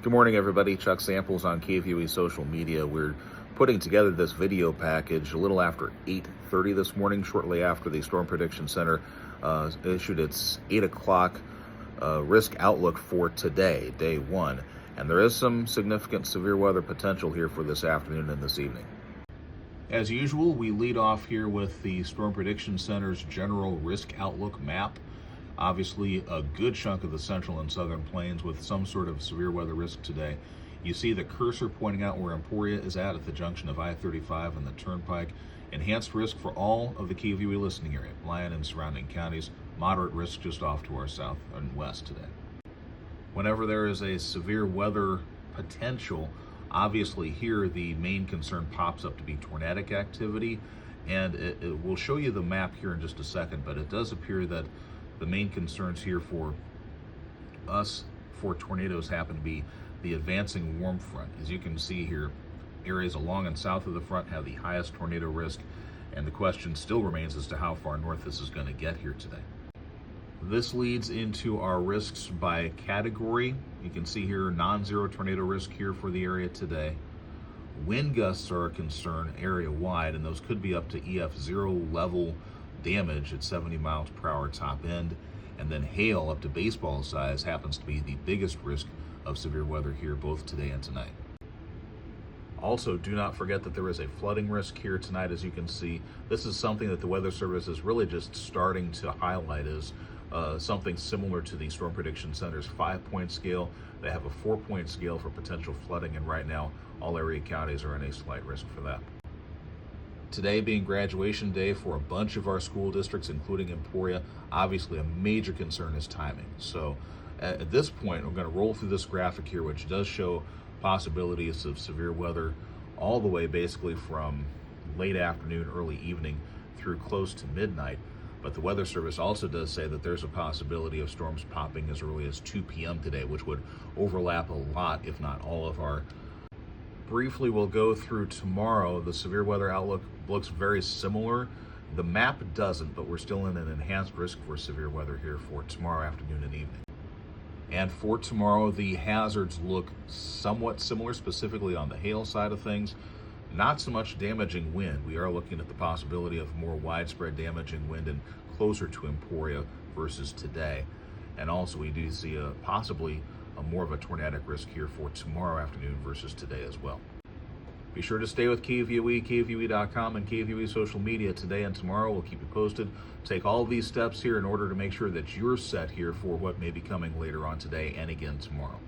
Good morning, everybody. Chuck Samples on KVUE social media. We're putting together this video package a little after 8:30 this morning, shortly after the Storm Prediction Center issued its 8 o'clock risk outlook for today, day one. And there is some significant severe weather potential here for this afternoon and this evening. As usual, we lead off here with the Storm Prediction Center's general risk outlook map. Obviously, a good chunk of the central and southern plains with some sort of severe weather risk today. You see the cursor pointing out where Emporia is at the junction of I-35 and the Turnpike. Enhanced risk for all of the KVUE listening area, Lyon and surrounding counties. Moderate risk just off to our south and west today. Whenever there is a severe weather potential, obviously here the main concern pops up to be tornadic activity. And it will show you the map here in just a second, but it does appear that the main concerns here for us for tornadoes happen to be the advancing warm front. As you can see here, areas along and south of the front have the highest tornado risk, and the question still remains as to how far north this is going to get here today. This leads into our risks by category. You can see here non-zero tornado risk here for the area today. Wind gusts are a concern area-wide, and those could be up to EF0 level damage at 70 miles per hour top end. And then hail up to baseball size happens to be the biggest risk of severe weather here both today and tonight. Also, do not forget that there is a flooding risk here tonight. As you can see, this is something that the Weather Service is really just starting to highlight as something similar to the Storm Prediction Center's 5-point scale. They have a 4-point scale for potential flooding, and right now all area counties are in a slight risk for that. Today being graduation day for a bunch of our school districts, including Emporia, obviously a major concern is timing. So at this point, we're going to roll through this graphic here, which does show possibilities of severe weather all the way basically from late afternoon, early evening through close to midnight. But the Weather Service also does say that there's a possibility of storms popping as early as 2 p.m. today, which would overlap a lot, if not all of our. Briefly, we'll go through tomorrow. The severe weather outlook looks very similar. The map doesn't, but we're still in an enhanced risk for severe weather here for tomorrow afternoon and evening. And for tomorrow, the hazards look somewhat similar, specifically on the hail side of things. Not so much damaging wind. We are looking at the possibility of more widespread damaging wind and closer to Emporia versus today. And also we do see possibly more of a tornadic risk here for tomorrow afternoon versus today as well. Be sure to stay with KVUE, KVUE.com, and KVUE social media today and tomorrow. We'll keep you posted. Take all of these steps here in order to make sure that you're set here for what may be coming later on today and again tomorrow.